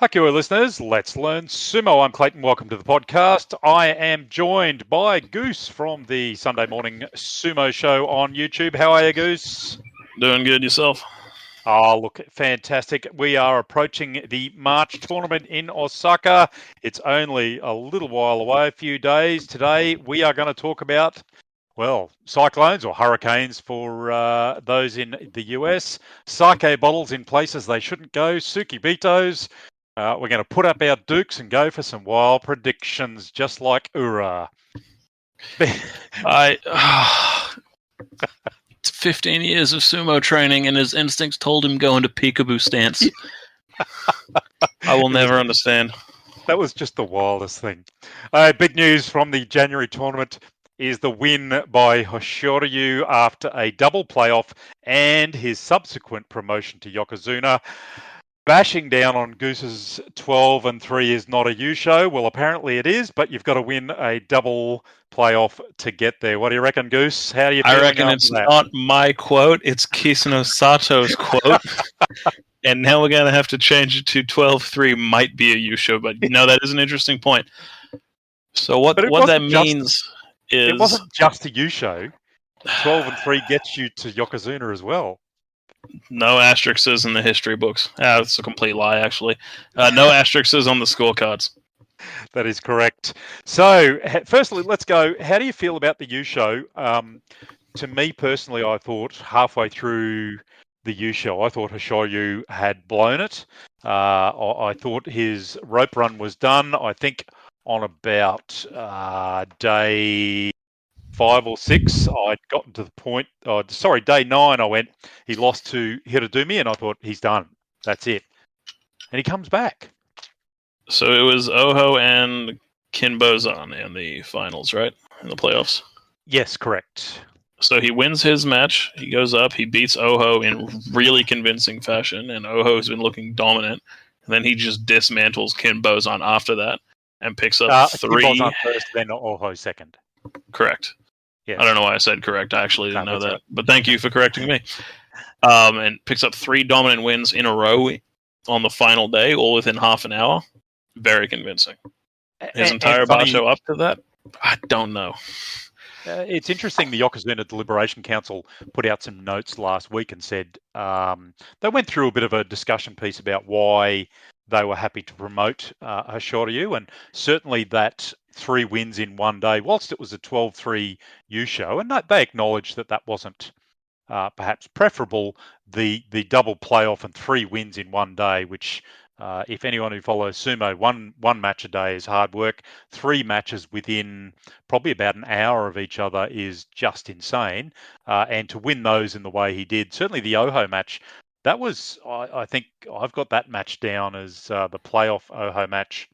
Haku listeners, let's learn sumo. I'm Clayton. Welcome to the podcast. I am joined by Goose from the Sunday Morning Sumo show on YouTube. How are you, Goose? Doing good yourself? Oh, look, fantastic. We are approaching the March tournament in Osaka. It's only a little while away, a few days. Today, we are going to talk about, well, cyclones or hurricanes for those in the US, sake bottles in places they shouldn't go, sukibitos. We're going to put up our dukes and go for some wild predictions, just like Ura. 15 years of sumo training, and his instincts told him go into peekaboo stance. I will never understand. That was just the wildest thing. Big news from the January tournament is the win by Hoshoryu after a double playoff and his subsequent promotion to Yokozuna. Bashing down on Goose's 12-3 is not a Yusho. Well, apparently it is, but you've got to win a double playoff to get there. What do you reckon, Goose? How are you feeling? I reckon it's not my quote, it's Kisano Sato's quote. And now we're going to have to change it to 12-3 might be a Yusho, but no, that is an interesting point. So what that means is... It wasn't just a Yusho. 12-3 gets you to Yokozuna as well. No asterisks in the history books. That's a complete lie, actually. No asterisks on the scorecards. That is correct. So, firstly, let's go. How do you feel about the U-Show? To me personally, I thought halfway through the U-Show, I thought Hoshoryu had blown it. I thought his rope run was done. I think on about day 5 or 6, I'd gotten to the point. Day 9, I went. He lost to Hirodumi, and I thought he's done. That's it. And he comes back. So it was Oho and Kinbozan in the finals, right? In the playoffs. Yes, correct. So he wins his match. He goes up. He beats Oho in really convincing fashion, and Oho's been looking dominant. And then he just dismantles Kinbozan after that and picks up 3. Kinbozan first, then Oho second. Correct. Yes. I don't know why I said correct. I actually didn't know that. Right. But thank you for correcting me. And picks up 3 dominant wins in a row on the final day, all within half an hour. Very convincing. His entire basho up to that? I don't know. It's interesting, the Yokozuna Deliberation Council put out some notes last week and said they went through a bit of a discussion piece about why they were happy to promote Hoshoryu, and certainly that 3 wins in one day, whilst it was a 12-3 U-Show, and they acknowledged that wasn't perhaps preferable, the double playoff and 3 wins in one day, which if anyone who follows sumo, one match a day is hard work. 3 matches within probably about an hour of each other is just insane. And to win those in the way he did, certainly the Oho match, that was, I think I've got that match down as the playoff Oho match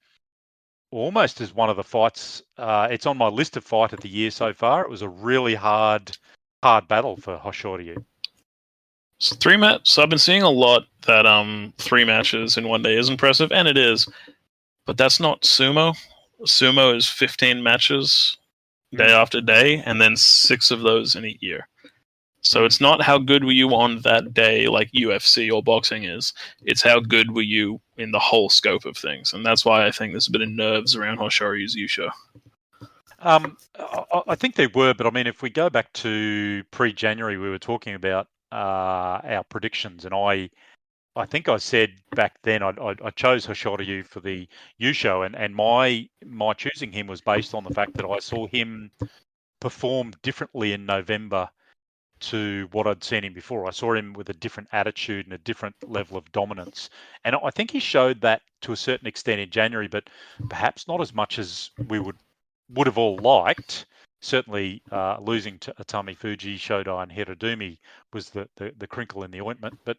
almost as one of the fights. It's on my list of fight of the year so far. It was a really hard battle for Hoshoryu. So 3 matches. So I've been seeing a lot that 3 matches in one day is impressive, and it is. But that's not sumo. Sumo is 15 matches day after day, and then 6 of those in a year. So it's not how good were you on that day like UFC or boxing is. It's how good were you in the whole scope of things. And that's why I think there's a bit of nerves around Hoshoryu's Yusho. I think there were, but I mean, if we go back to pre-January, we were talking about our predictions, and I think I said back then I chose Hoshoryu for the Yusho, and my choosing him was based on the fact that I saw him perform differently in November to what I'd seen him before. I saw him with a different attitude and a different level of dominance. And I think he showed that to a certain extent in January, but perhaps not as much as we would have all liked. Certainly losing to Atami Fuji, Shodai and Hirodumi was the crinkle in the ointment. But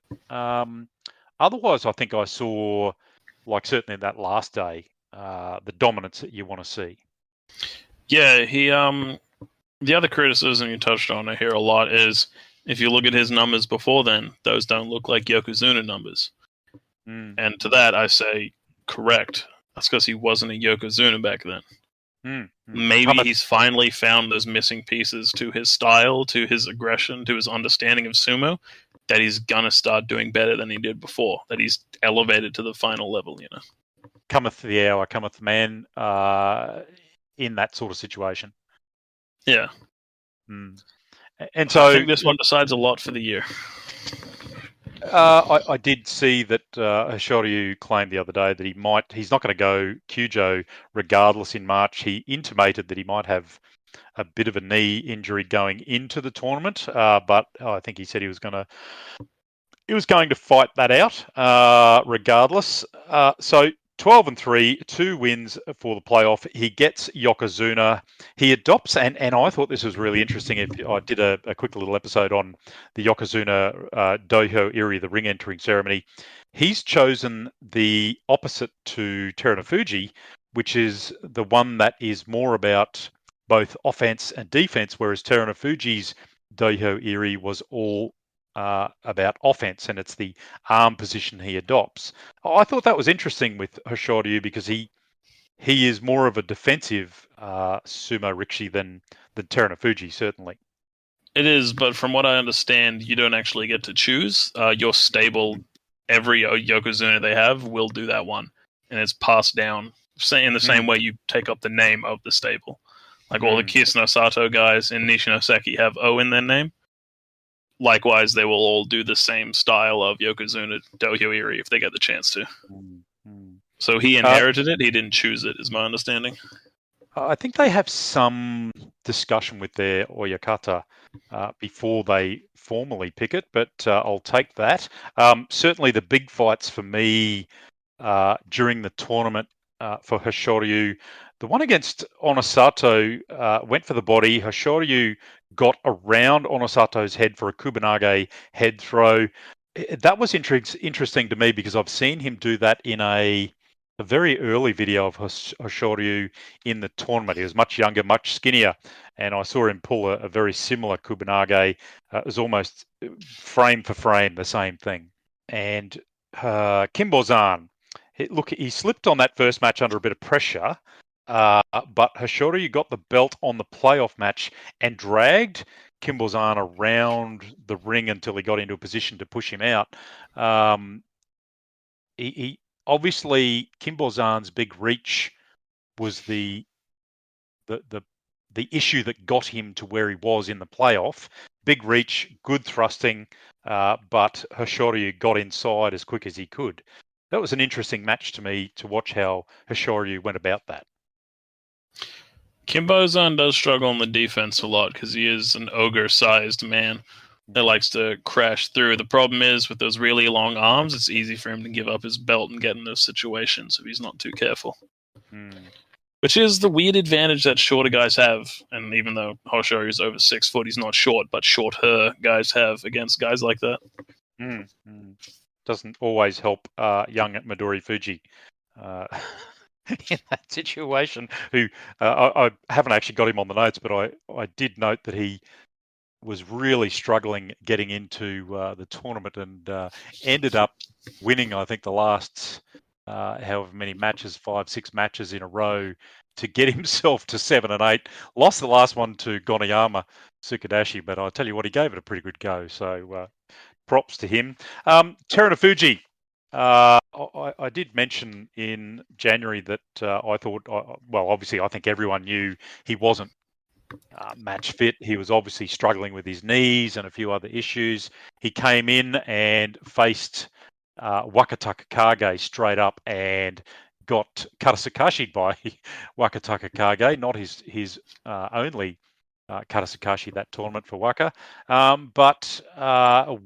otherwise, I think I saw, like certainly that last day, the dominance that you want to see. Yeah, he... The other criticism you touched on I hear a lot is if you look at his numbers before then, those don't look like Yokozuna numbers. And to that I say, correct. That's because he wasn't a Yokozuna back then. Maybe he's finally found those missing pieces to his style, to his aggression, to his understanding of sumo, that he's going to start doing better than he did before, that he's elevated to the final level, you know. cometh the hour, cometh the man in that sort of situation. Yeah. And so I think this one decides a lot for the year. I did see that Hoshoryu claimed the other day that he's not going to go Kyujo regardless in March. He intimated that he might have a bit of a knee injury going into the tournament, but I think he said he was going to fight that out regardless. So 12-3, 2 wins for the playoff. He gets Yokozuna. He adopts, and I thought this was really interesting. If I did a quick little episode on the Yokozuna Dohyo Iri, the ring entering ceremony, he's chosen the opposite to Terunofuji, which is the one that is more about both offense and defense, whereas Terunofuji's Dohyo Iri was all about offense, and it's the arm position he adopts. I thought that was interesting with Hoshoryu because he is more of a defensive sumo rikishi than Terunofuji, certainly. It is, but from what I understand, you don't actually get to choose. Your stable, every Yokozuna they have will do that one, and it's passed down in the same way you take up the name of the stable. Like all the Kisno Sato guys in Nishinoseki have O in their name. Likewise, they will all do the same style of Yokozuna Dohyo Iri if they get the chance to. So he inherited it. He didn't choose it, is my understanding. I think they have some discussion with their Oyakata before they formally pick it, but I'll take that. Certainly the big fights for me during the tournament for Hoshoryu, the one against Onosato went for the body. Hoshoryu got around Onosato's head for a Kubanage head throw. That was interesting to me because I've seen him do that in a very early video of Hoshoryu in the tournament. He was much younger, much skinnier, and I saw him pull a very similar Kubanage. It was almost frame for frame the same thing. And Kimbozan, he slipped on that first match under a bit of pressure, but Hoshoryu got the belt on the playoff match and dragged Kimbozan around the ring until he got into a position to push him out. He obviously, Kimbozan's big reach was the issue that got him to where he was in the playoff. Big reach, good thrusting, but Hoshoryu got inside as quick as he could. That was an interesting match to me to watch how Hoshoryu went about that. Kimbozan does struggle on the defense a lot because he is an ogre-sized man that likes to crash through. The problem is with those really long arms, it's easy for him to give up his belt and get in those situations if he's not too careful. Which is the weird advantage that shorter guys have. And even though Hoshoryu is over 6 foot, he's not short, but shorter guys have against guys like that. Doesn't always help young Midori Fuji in that situation, who I haven't actually got him on the notes, but I did note that he was really struggling getting into the tournament and ended up winning, I think, the last however many matches, 5-6 matches in a row to get himself to 7 and 8. Lost the last one to Gonayama Tsukadashi, but I tell you what, he gave it a pretty good go. So props to him. Terunofuji. I did mention in January that I thought, obviously I think everyone knew he wasn't match fit. He was obviously struggling with his knees and a few other issues. He came in and faced Wakataka Kage straight up and got Karasukashi by Wakataka Kage, not his only Karasukashi that tournament for Waka, but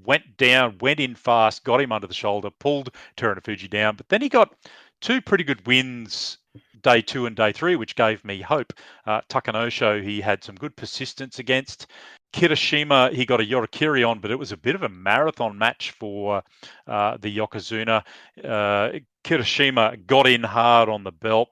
went in fast, got him under the shoulder, pulled Terunofuji down, but then he got 2 pretty good wins day 2 and day 3, which gave me hope. Takanosho, he had some good persistence against. Kirishima, he got a Yorikiri on, but it was a bit of a marathon match for the Yokozuna. Kirishima got in hard on the belt.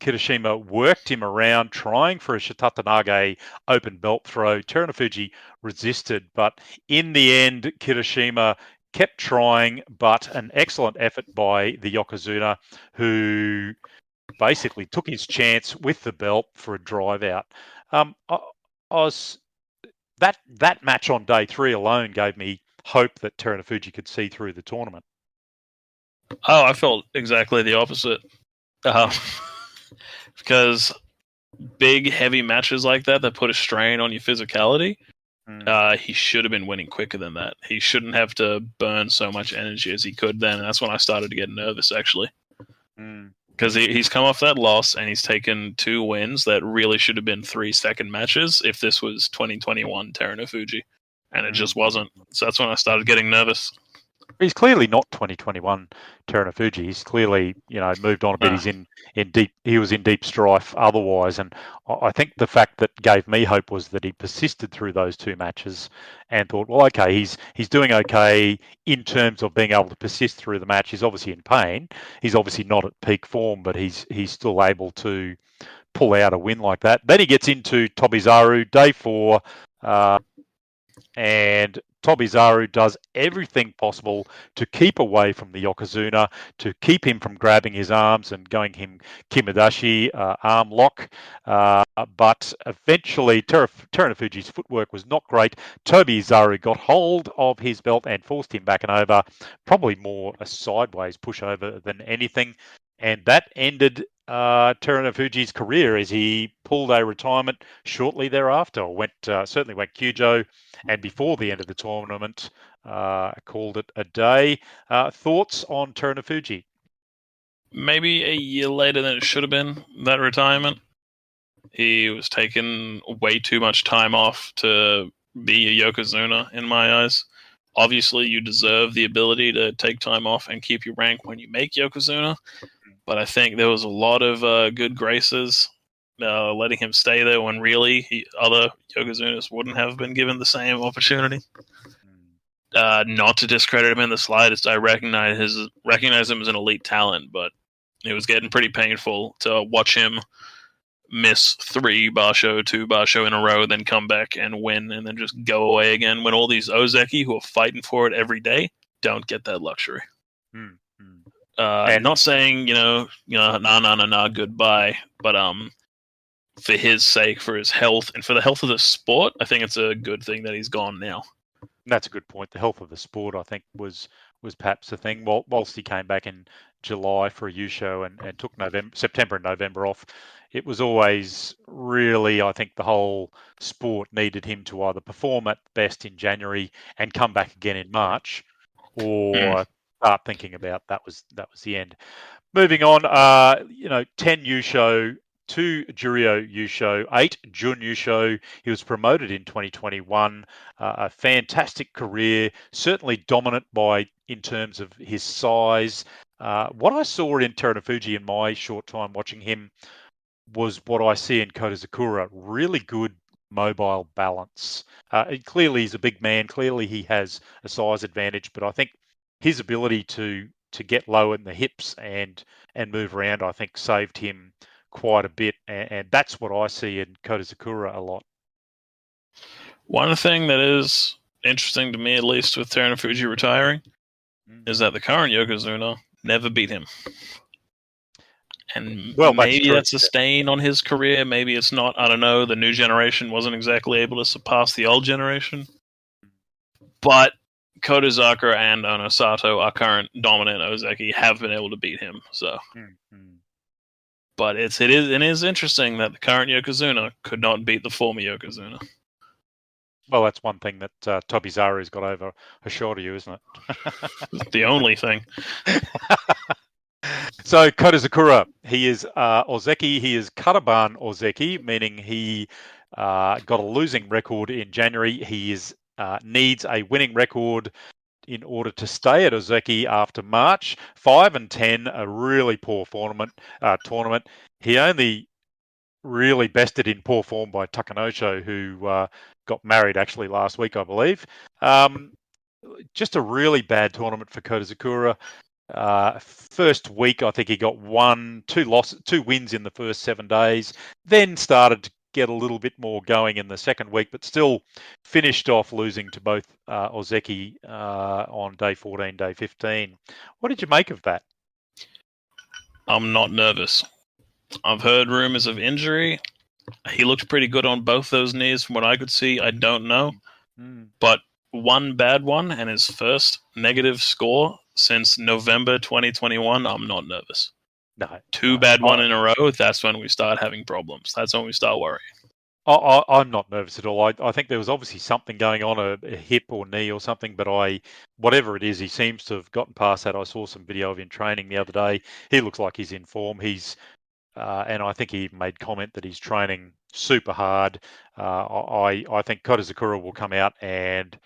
Kirishima worked him around, trying for a Shitatanage open belt throw. Terunofuji resisted, but in the end, Kirishima kept trying, but an excellent effort by the Yokozuna, who basically took his chance with the belt for a drive out. That match on day 3 alone gave me hope that Terunofuji could see through the tournament. Oh, I felt exactly the opposite. Because big, heavy matches like that put a strain on your physicality, he should have been winning quicker than that. He shouldn't have to burn so much energy as he could then. And that's when I started to get nervous, actually. Because he's come off that loss and he's taken 2 wins that really should have been 3-second matches if this was 2021 Terunofuji. And it just wasn't. So that's when I started getting nervous. He's clearly not 2021 Terunofuji. He's clearly, moved on a bit. He's in deep. He was in deep strife otherwise, and I think the fact that gave me hope was that he persisted through those 2 matches and thought, well, okay, he's doing okay in terms of being able to persist through the match. He's obviously in pain. He's obviously not at peak form, but he's still able to pull out a win like that. Then he gets into Tobizaru, day 4. And Tobizaru does everything possible to keep away from the Yokozuna, to keep him from grabbing his arms and going him Kimudashi arm lock. But eventually, Terunofuji's footwork was not great. Tobizaru got hold of his belt and forced him back and over, probably more a sideways pushover than anything. And that ended Terunofuji's career as he pulled a retirement shortly thereafter. Certainly went Kyujo, and before the end of the tournament, called it a day. Thoughts on Terunofuji? Maybe a year later than it should have been, that retirement. He was taking way too much time off to be a Yokozuna, in my eyes. Obviously, you deserve the ability to take time off and keep your rank when you make Yokozuna, but I think there was a lot of good graces letting him stay there when really other Yokozunas wouldn't have been given the same opportunity. Not to discredit him in the slightest, I recognize him as an elite talent, but it was getting pretty painful to watch him miss 3 basho, 2 basho in a row, then come back and win, and then just go away again. When all these Ozeki who are fighting for it every day don't get that luxury. Not saying goodbye, but for his sake, for his health, and for the health of the sport, I think it's a good thing that he's gone now. That's a good point. The health of the sport, I think, was perhaps the thing. Whilst he came back in July for a Yusho and took September and November off, it was always really, I think, the whole sport needed him to either perform at best in January and come back again in March, or start thinking about that was the end. Moving on, 10 Yusho, 2 Juryo Yusho, 8 Jun Yusho. He was promoted in 2021. A fantastic career, certainly dominant in terms of his size. What I saw in Terunofuji in my short time watching him was what I see in Kota Sakura, really good mobile balance. Clearly he's a big man. Clearly he has a size advantage, but I think his ability to get low in the hips and move around, I think, saved him quite a bit, and that's what I see in Kota Sakura a lot. One thing that is interesting to me, at least with Terunofuji retiring, is that the current Yokozuna never beat him. And maybe that's a stain on his career. Maybe it's not. I don't know. The new generation wasn't exactly able to surpass the old generation. But Kodazaka and Onosato, our current dominant Ozeki, have been able to beat him. So, but it is interesting that the current Yokozuna could not beat the former Yokozuna. Well, that's one thing that Tobizaru's got over Hoshoryu, isn't it? The only thing. So Kota Sakura, he is Ozeki. He is Kataban Ozeki, meaning he got a losing record in January. He needs a winning record in order to stay at Ozeki after March. 5-10, a really poor tournament. He only really bested in poor form by Takanosho, who got married actually last week, I believe. Just a really bad tournament for Kota Sakura. First week, I think he got 2 wins in the first 7 days, then started to get a little bit more going in the second week, but still finished off losing to both Ozeki on day 14, day 15. What did you make of that? I'm not nervous. I've heard rumors of injury. He looked pretty good on both those knees from what I could see. I don't know. But one bad one and his first negative score since November 2021, I'm not nervous. No. Two bad one in a row, that's when we start having problems. That's when we start worrying. I'm not nervous at all. I think there was obviously something going on, a hip or knee or something, but whatever it is, he seems to have gotten past that. I saw some video of him training the other day. He looks like he's in form. And I think he even made comment that he's training super hard. I think Kota Zakura will come out and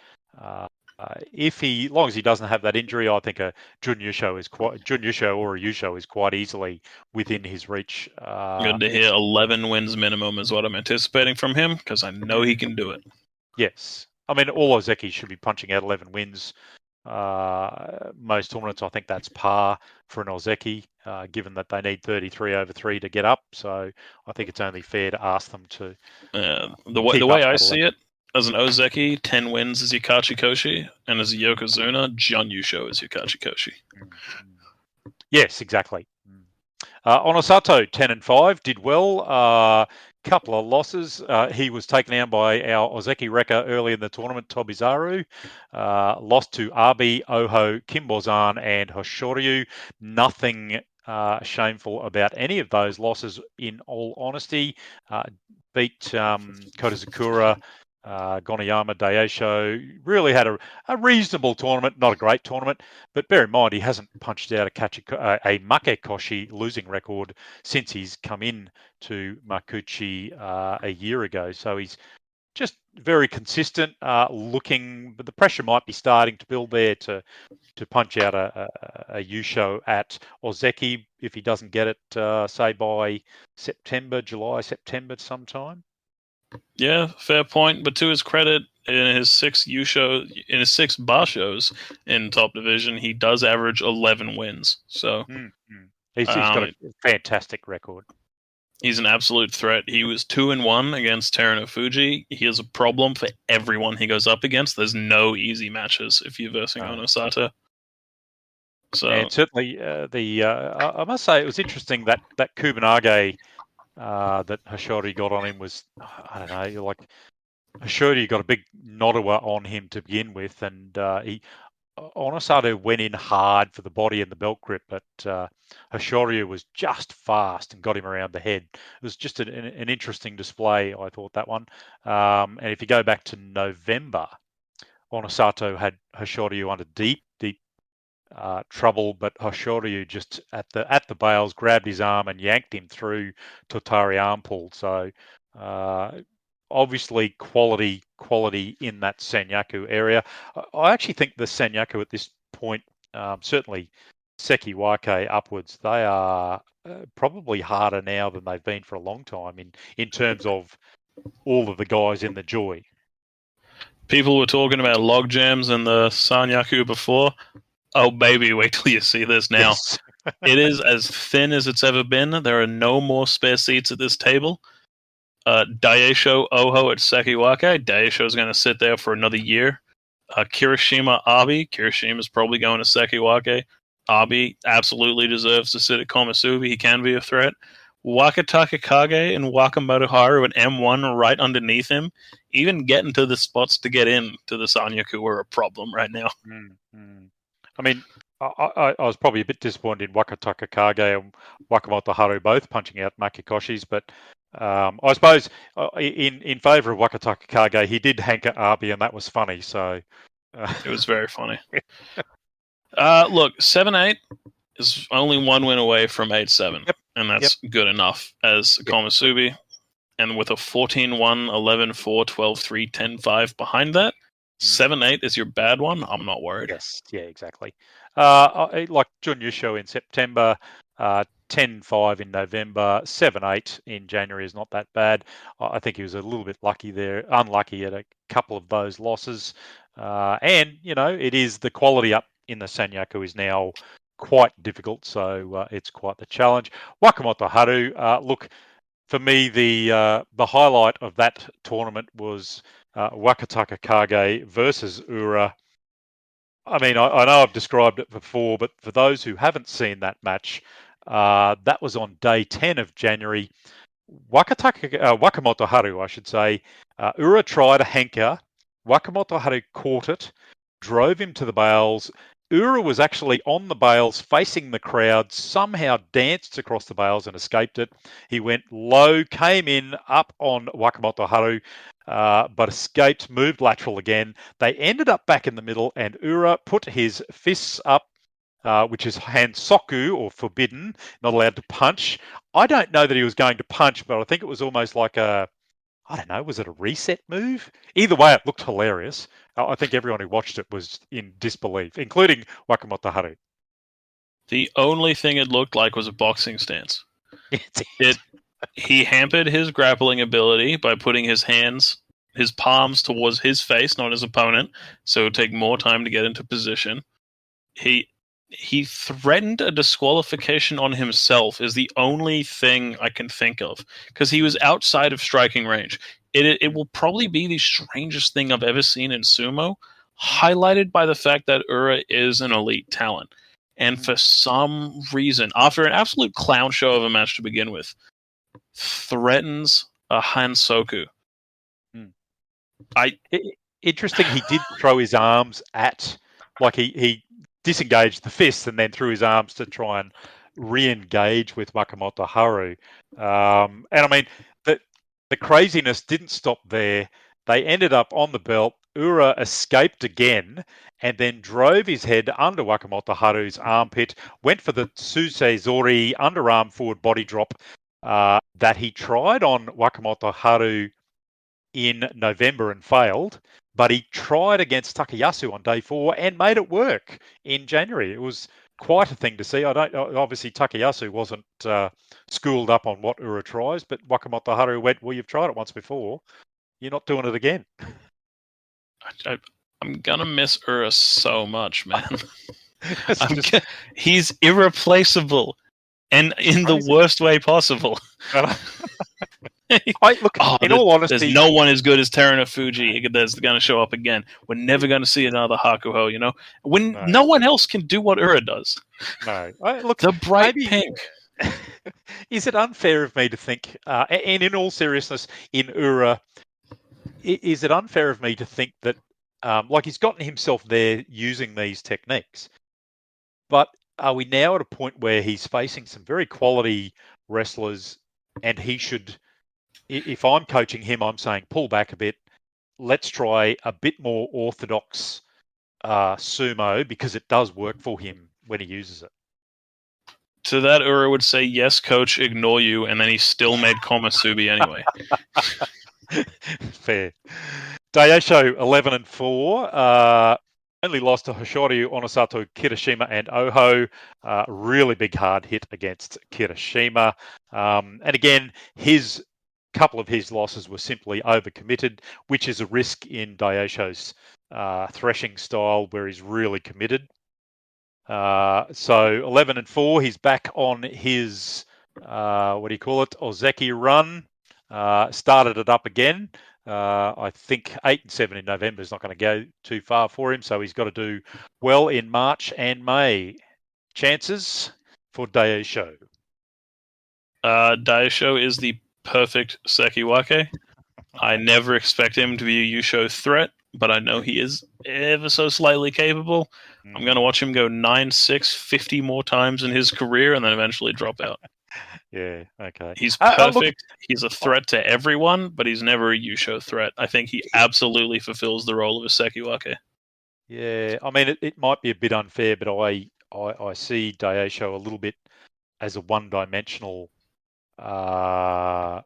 as long as he doesn't have that injury, I think a Jun Yusho or a Yusho is quite easily within his reach. Good to hear. 11 wins minimum is what I'm anticipating from him, because I know he can do it. Yes. I mean, all Ozeki should be punching out 11 wins. Most tournaments, I think that's par for an Ozeki, given that they need 33 over 3 to get up. So I think it's only fair to ask them to. The way I see it, as an Ozeki, 10 wins is Yakachi Koshi, and as a Yokozuna, Jun Yusho is Yakachi Koshi. Yes, exactly. Onosato, 10-5, did well. Couple of losses. He was taken down by our Ozeki Reka early in the tournament, Tobizaru. Lost to Abi, Oho, Kimbozan, and Hoshoryu. Nothing shameful about any of those losses, in all honesty. Beat Kota Zakura, Goniyama, Daisho. Really had a reasonable tournament, not a great tournament, but bear in mind he hasn't punched out a Makekoshi losing record since he's come in to Makuchi a year ago. So he's just very consistent looking, but the pressure might be starting to build there to punch out a Yusho at Ozeki if he doesn't get it, say by July, September sometime. Yeah, fair point. But to his credit, in his 6 bar shows in top division, he does average 11 wins. So he's got a fantastic record. He's an absolute threat. He was 2-1 against Teruno Fuji. He is a problem for everyone he goes up against. There's no easy matches if you're versing Onosato. So, and certainly I must say it was interesting that Kubanage that Hoshori got on him was, I don't know, like Hoshori got a big Nodowa on him to begin with, and Onosato went in hard for the body and the belt grip, but Hoshoryu was just fast and got him around the head. It was just an interesting display, I thought, that one. And if you go back to November, Onosato had Hoshoryu under deep trouble, but Hoshoryu just at the bails grabbed his arm and yanked him through Totari arm pull. So obviously quality in that Sanyaku area. I actually think the Sanyaku at this point, certainly Sekiwake upwards, they are probably harder now than they've been for a long time in terms of all of the guys in the Joy. People were talking about log jams in the Sanyaku before. Oh, baby, wait till you see this now. Yes. It is as thin as it's ever been. There are no more spare seats at this table. Daisho Oho at Sekiwake. Daisho is going to sit there for another year. Kirishima Abi. Kirishima's probably going to Sekiwake. Abi absolutely deserves to sit at Komusubi. He can be a threat. Wakataka Kage and Wakamoto Haru at M1 right underneath him. Even getting to the spots to get in to the Sanyaku are a problem right now. I mean, I was probably a bit disappointed in Wakataka Kage and Wakamoto Haru both punching out Makikoshis, but I suppose in favour of Wakataka Kage, he did hanker Abi, and that was funny. So it was very funny. Look, 7-8 is only one win away from 8-7, and that's good enough as Komusubi. And with a 14-1, 11-4, 12-3, 10-5 behind that, 7-8 is your bad one. I'm not worried. Yes, yeah, exactly. Like Jun Yusho in September, 10-5 in November, 7-8 in January is not that bad. I think he was a little bit unlucky at a couple of those losses. And, it is the quality up in the Sanyaku is now quite difficult, so it's quite the challenge. Wakamoto Haru, look, for me, the highlight of that tournament was Wakataka Kage versus Ura. I mean, I know I've described it before, but for those who haven't seen that match, that was on day 10 of January. Wakamoto Haru, I should say. Ura tried a hanker. Wakamoto Haru caught it, drove him to the bails, Ura was actually on the bails facing the crowd, somehow danced across the bails and escaped it. He went low, came in up on Wakamoto Haru, but escaped, moved lateral again. They ended up back in the middle, and Ura put his fists up, which is hansoku, or forbidden, not allowed to punch. I don't know that he was going to punch, but I think it was almost like I don't know, was it a reset move? Either way, it looked hilarious. I think everyone who watched it was in disbelief, including Wakamoto Haru. The only thing it looked like was a boxing stance. He hampered his grappling ability by putting his palms towards his face, not his opponent, so it would take more time to get into position. He threatened a disqualification on himself is the only thing I can think of, because he was outside of striking range. It will probably be the strangest thing I've ever seen in sumo, highlighted by the fact that Ura is an elite talent. And for some reason, after an absolute clown show of a match to begin with, threatens a Hansoku. Interesting, he did throw his arms at, like he disengaged the fists and then threw his arms to try and re-engage with Wakamoto Haru. And I mean, the craziness didn't stop there. They ended up on the belt. Ura escaped again and then drove his head under Wakamoto Haru's armpit, went for the Susezori underarm forward body drop that he tried on Wakamoto Haru in November and failed, but he tried against Takayasu on day 4 and made it work in January. It was quite a thing to see. Obviously Takayasu wasn't schooled up on what Ura tries, but Wakamoto Haru went, well, you've tried it once before. You're not doing it again. I'm gonna miss Ura so much, man. He's irreplaceable, and in the worst way possible. Look, in all honesty, there's no one as good as Terunofuji that's going to show up again. We're never going to see another Hakuho, when no one else can do what Ura does. No. Look, the bright pink. Is it unfair of me to think, and in all seriousness, in Ura, is it unfair of me to think that, like, he's gotten himself there using these techniques, but are we now at a point where he's facing some very quality wrestlers and he should, if I'm coaching him, I'm saying pull back a bit, let's try a bit more orthodox sumo, because it does work for him when he uses it? To that, Ura would say, yes, coach, ignore you, and then he still made Komusubi anyway. Fair. Daisho 11-4. Only lost to Hoshoryu, Onosato, Kirishima, and Oho. Really big hard hit against Kirishima. And again, couple of his losses were simply overcommitted, which is a risk in Daisho's threshing style, where he's really committed. So 11-4, he's back on his Ozeki run. Started it up again. I think 8-7 in November is not going to go too far for him, so he's got to do well in March and May. Chances for Daisho? Daisho is the perfect Sekiwake. I never expect him to be a Yusho threat, but I know he is ever so slightly capable. I'm going to watch him go 9-6 50 more times in his career and then eventually drop out. Yeah, okay. He's perfect. He's a threat to everyone, but he's never a Yusho threat. I think he absolutely fulfills the role of a Sekiwake. Yeah, I mean, it might be a bit unfair, but I see Daisho a little bit as a one-dimensional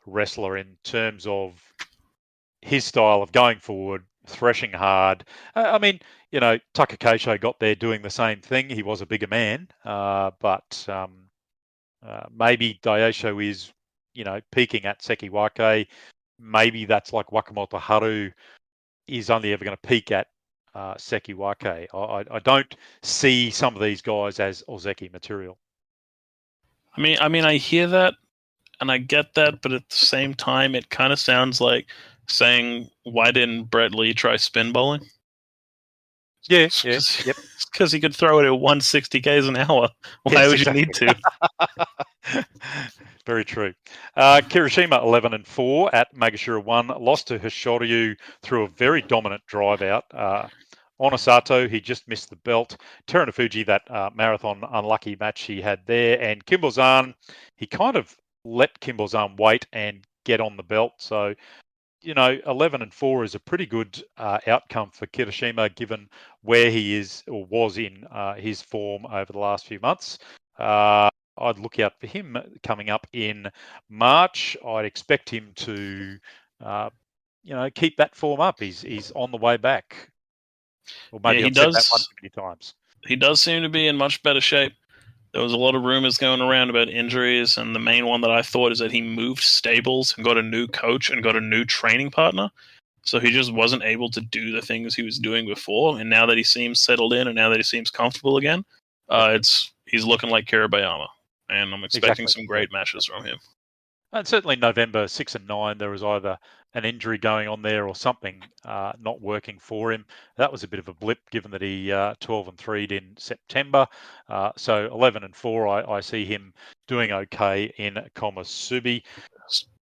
wrestler in terms of his style of going forward, threshing hard. I mean, Taka Keisho got there doing the same thing. He was a bigger man, but maybe Daisho is, peaking at Sekiwake. Maybe that's like Wakamoto Haru is only ever going to peak at Sekiwake. I don't see some of these guys as Ozeki material. I mean, I hear that and I get that, but at the same time, it kind of sounds like saying, "Why didn't Brett Lee try spin bowling?" Yeah, yep. Because he could throw it at 160 k's an hour. Why would you need to? Very true. Kirishima 11-4 at Magashira 1, lost to Hoshoryu through a very dominant drive out. Onosato, he just missed the belt. Terunofuji, that marathon unlucky match he had there. And Kimblezan, he kind of let Kimblezan wait and get on the belt. So, 11-4 is a pretty good outcome for Kirishima, given where he is or was in his form over the last few months. I'd look out for him coming up in March. I'd expect him to, keep that form up. He's on the way back. Or maybe he I've said that does. one too many times. He does seem to be in much better shape. There was a lot of rumors going around about injuries, and the main one that I thought is that he moved stables and got a new coach and got a new training partner. So he just wasn't able to do the things he was doing before. And now that he seems settled in and now that he seems comfortable again, he's looking like Kiribayama. And I'm expecting some great matches from him. And certainly November 6 and 9, there was either an injury going on there or something not working for him. That was a bit of a blip, given that he 12 and 3'd in September. So 11 and 4, I see him doing okay in Komusubi.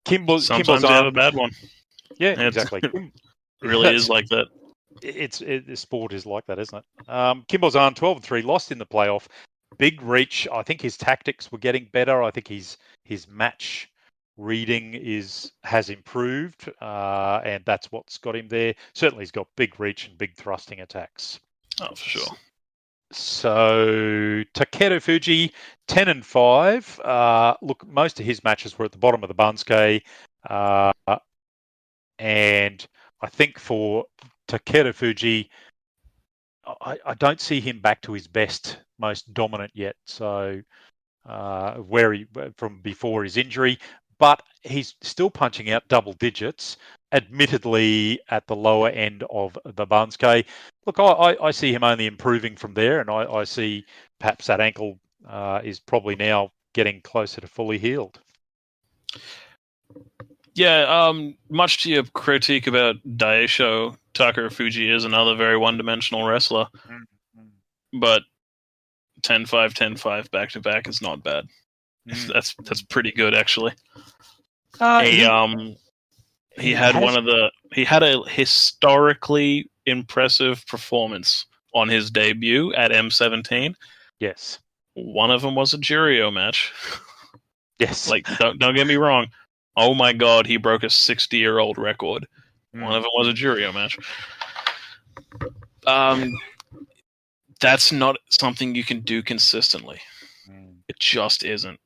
Sometimes you have a bad one. Yeah, exactly. It really is like that. The sport is like that, isn't it? Kimblezan 12 and 3, lost in the playoff. Big reach. I think his tactics were getting better. I think his match reading has improved, and that's what's got him there. Certainly, he's got big reach and big thrusting attacks. Oh, for sure. So Takeru Fuji, 10 and 5. Look, most of his matches were at the bottom of the Bansuke, and I think for Takeru Fuji, I don't see him back to his best, most dominant yet. So from before his injury, but he's still punching out double digits, admittedly at the lower end of the Bansuke. Look, I see him only improving from there, and I see perhaps that ankle is probably now getting closer to fully healed. Yeah, much to your critique about Daisho, Takeru Fuji is another very one-dimensional wrestler. Mm-hmm. But 10-5, 10-5 back-to-back is not bad. Mm-hmm. That's pretty good, actually. He had a historically impressive performance on his debut at M17. Yes. One of them was a Jirio match. Yes. Don't get me wrong. Oh my God, he broke a 60-year-old record. One of them was a Jirio match. That's not something you can do consistently. It just isn't.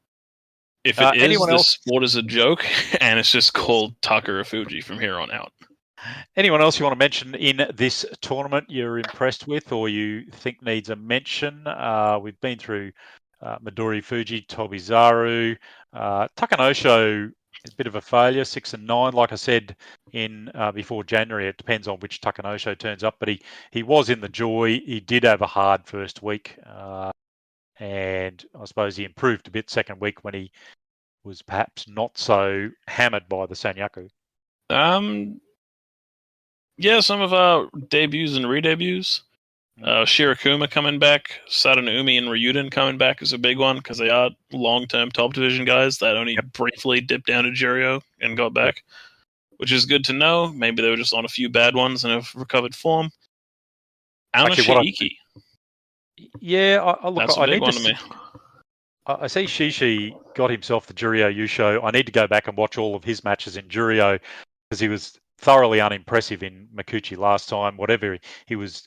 If it is, the sport is a joke, and it's just called Takeru Fuji from here on out. Anyone else you want to mention in this tournament you're impressed with or you think needs a mention? We've been through Midori Fuji, Tobizaru, Takanosho. A bit of a failure, 6 and 9. Like I said before January, it depends on which Takanosho turns up. But he was in the joy. He did have a hard first week, and I suppose he improved a bit second week when he was perhaps not so hammered by the Sanyaku. Yeah, some of our debuts and re-debuts. Shirakuma coming back, Sadanoumi and Ryuden coming back is a big one because they are long-term top division guys that only briefly dipped down to Jirio and got back, which is good to know. Maybe they were just on a few bad ones and have recovered form. Aona Shiiki. Yeah, that's a big one to me. I see Shishi got himself the Jirio Yusho. I need to go back and watch all of his matches in Jirio because he was thoroughly unimpressive in Makuuchi last time. Whatever he was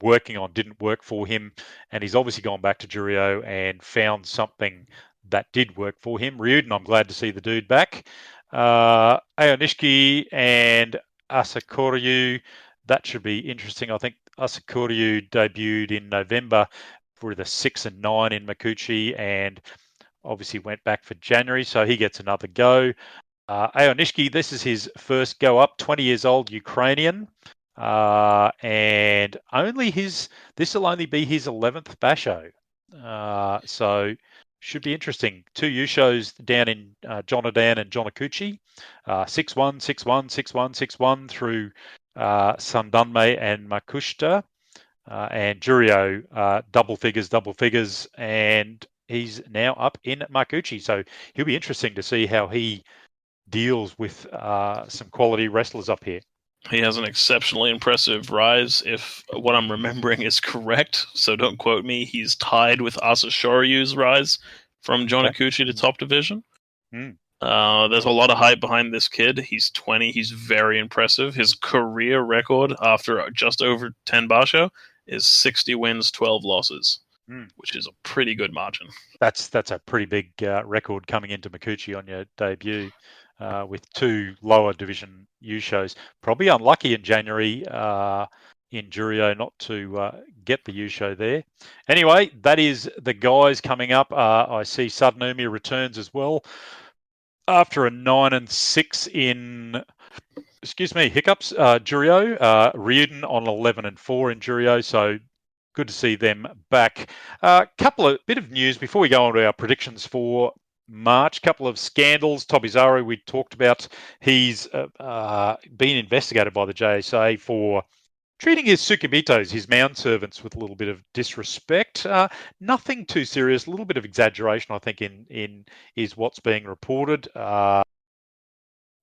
working on didn't work for him, and he's obviously gone back to Jirio and found something that did work for him. Ryuden, I'm glad to see the dude back. Aonishiki and Asakuryu, that should be interesting. I think Asakuryu debuted in November with a 6 and 9 in Makuuchi and obviously went back for January, so he gets another go. Aonishiki, this is his first go up, 20 years old, Ukrainian. And this will only be his 11th basho. So should be interesting. 2 Yushos down in Jonodan and Jonakuchi, 6-1, 6-1, 6-1, 6-1 through Sandanme and Makushita, and Jirio, double figures, and he's now up in Makuuchi. So he'll be interesting to see how he deals with some quality wrestlers up here. He has an exceptionally impressive rise, if what I'm remembering is correct. So don't quote me. He's tied with Asashoryu's rise from John Ikuchi to top division. Mm. There's a lot of hype behind this kid. He's 20. He's very impressive. His career record after just over 10 basho is 60 wins, 12 losses, which is a pretty good margin. That's a pretty big record coming into Mikuchi on your debut with 2 lower division U shows. Probably unlucky in January in Juryo not to get the U show there. Anyway, that is the guys coming up. I see Sudnumi returns as well after a 9-6 in. Excuse me, hiccups. Juryo, Ryuden on 11-4 in Juryo, so good to see them back. Bit of news before we go on to our predictions for March. Couple of scandals. Tobizaru, we talked about. He's been investigated by the JSA for treating his sukubitos, his mound servants, with a little bit of disrespect. Nothing too serious. A little bit of exaggeration, I think, in is what's being reported.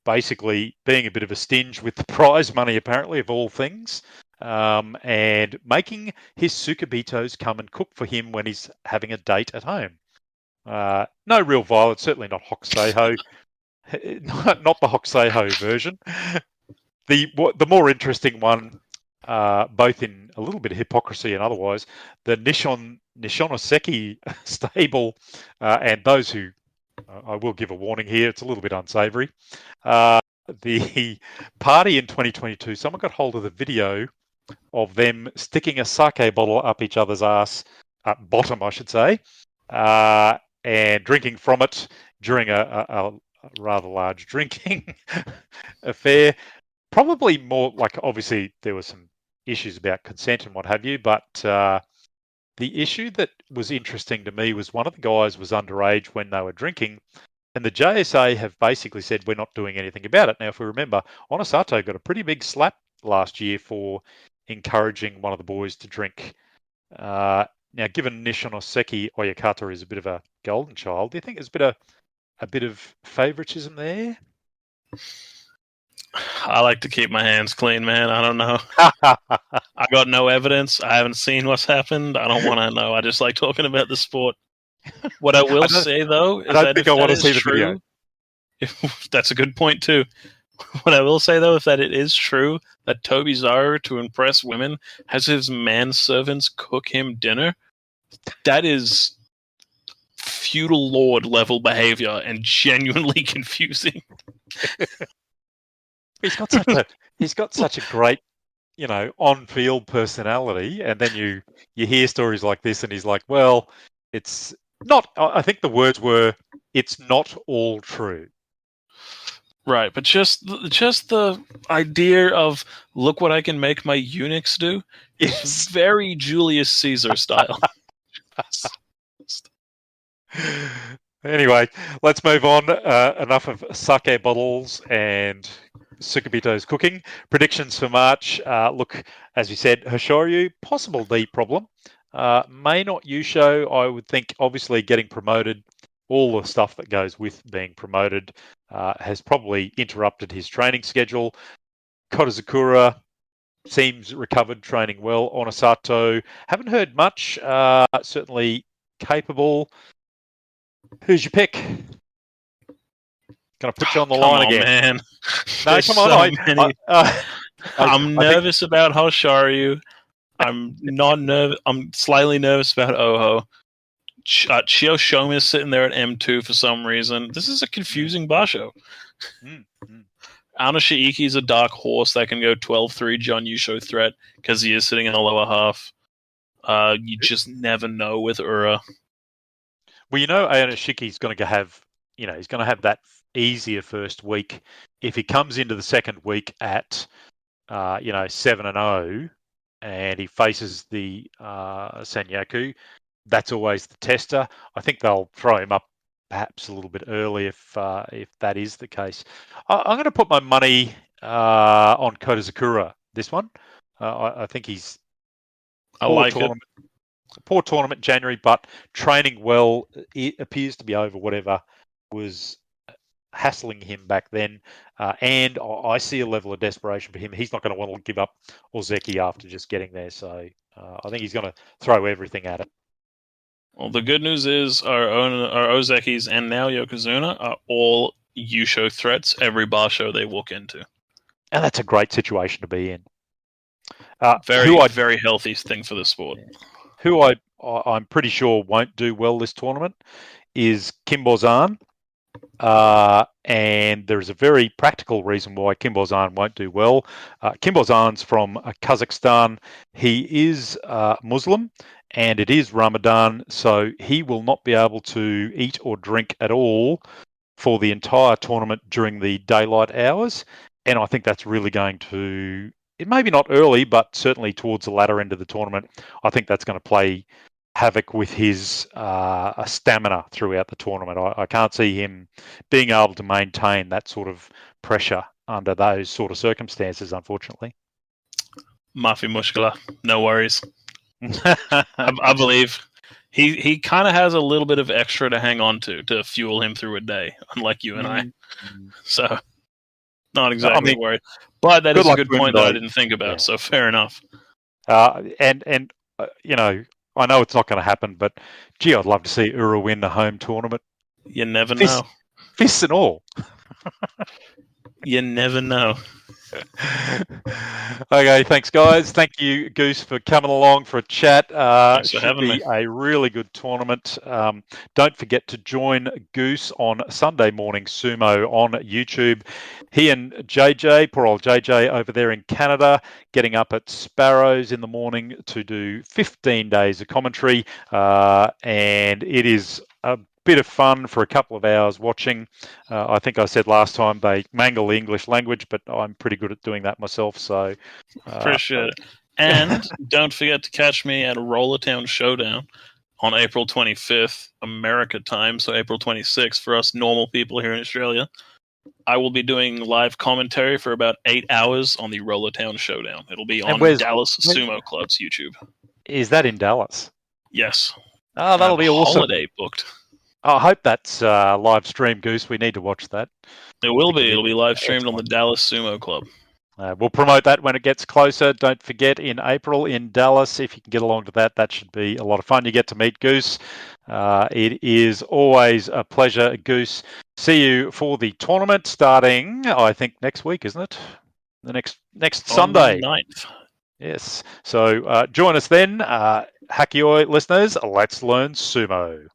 Basically being a bit of a stinge with the prize money, apparently, of all things, and making his sukubitos come and cook for him when he's having a date at home. No real violence, certainly not Hokuseiho, not the Hokuseiho version. The more interesting one, both in a little bit of hypocrisy and otherwise, the Nishonoseki stable, and those who, I will give a warning here, it's a little bit unsavory. The party in 2022, someone got hold of the video of them sticking a sake bottle up each other's ass, bottom, I should say, and drinking from it during a rather large drinking affair. Probably more like, obviously, there were some issues about consent and what have you, but the issue that was interesting to me was one of the guys was underage when they were drinking, and the JSA have basically said, we're not doing anything about it. Now, if we remember, Onosato got a pretty big slap last year for encouraging one of the boys to drink. Now, given Nishonoseki Oyakata is a bit of a golden child, do you think there's a bit of favoritism there? I like to keep my hands clean, man. I don't know. I got no evidence. I haven't seen what's happened. I don't want to know. I just like talking about the sport. What I will say, though, is that if that is true, that's a good point, too. What I will say, though, is that it is true that Tobizaru, to impress women, has his manservants cook him dinner. That is feudal lord level behavior and genuinely confusing. He's got such a great, on-field personality, and then you hear stories like this, and he's like, well, it's not. I think the words were, "It's not all true." Right, but just the idea of, look what I can make my eunuchs do, is very Julius Caesar style. Anyway, let's move on. Enough of sake bottles and Sukubito's cooking. Predictions for March. Look, as you said, Hoshoryu, possible D problem. May not Yusho, I would think, obviously getting promoted, all the stuff that goes with being promoted, has probably interrupted his training schedule. Kodazakura seems recovered, training well. Onosato, haven't heard much, certainly capable. Who's your pick? Gonna put you on the line again, man. No, come on. I'm nervous about Hoshoryu. I'm not nervous. I'm slightly nervous about Oho. Chio Shoma is sitting there at M2 for some reason. This is a confusing basho. Anoshiiki is a dark horse that can go 12-3 John Yusho threat because he is sitting in the lower half. You just never know with Ura. Well, Anoshiki's going to have, he's going to have that easier first week. If he comes into the second week at, 7-0, and he faces the Senyaku, that's always the tester. I think they'll throw him up perhaps a little bit early if that is the case. I'm going to put my money on Kodazakura this one. I think he's poor tournament January, but training well. It appears to be over whatever was hassling him back then, and I see a level of desperation for him. He's not going to want to give up Ozeki after just getting there, so I think he's going to throw everything at it. Well, the good news is our Ozekis and now Yokozuna are all Yusho threats every bar show they walk into. And that's a great situation to be in. Very healthy thing for the sport. Who I'm pretty sure won't do well this tournament is Kimbozan. And there is a very practical reason why Kimbozan won't do well. Kimbozan's from Kazakhstan. He is Muslim, and it is Ramadan, so he will not be able to eat or drink at all for the entire tournament during the daylight hours. And I think that's really going to, it maybe not early, but certainly towards the latter end of the tournament, I think that's going to play havoc with his stamina throughout the tournament. I can't see him being able to maintain that sort of pressure under those sort of circumstances, unfortunately. Mafi Mushkila, no worries. I believe he kind of has a little bit of extra to hang on to fuel him through a day, unlike you and I. So, not exactly worried. But that is a good point that I didn't think about, so fair enough. And you know, I know it's not going to happen, but gee, I'd love to see Ura win the home tournament. You never know. Fists and all. You never know. Okay, thanks, guys. Thank you, Goose, for coming along for a chat. Thanks for having me. A really good tournament. Don't forget to join Goose on Sunday Morning Sumo on YouTube. He and JJ, poor old JJ over there in Canada, getting up at Sparrows in the morning to do 15 days of commentary. And it is a bit of fun for a couple of hours watching. I think I said last time they mangle the English language, but I'm pretty good at doing that myself. So appreciate it. And don't forget to catch me at Rollertown Showdown on April 25th, America time, so April 26th for us normal people here in Australia. I will be doing live commentary for about 8 hours on the Rollertown Showdown. It'll be on Dallas Sumo Club's YouTube. Is that in Dallas? Yes. Oh, that'll be awesome. Holiday booked. I hope that's live stream, Goose. We need to watch that. It will be. It'll be live streamed on the Dallas Sumo Club. We'll promote that when it gets closer. Don't forget, in April in Dallas, if you can get along to that, that should be a lot of fun. You get to meet Goose. It is always a pleasure, Goose. See you for the tournament starting, I think, next week, isn't it? The next Sunday. On the 9th. Yes. So join us then. Hakioi listeners, let's learn sumo.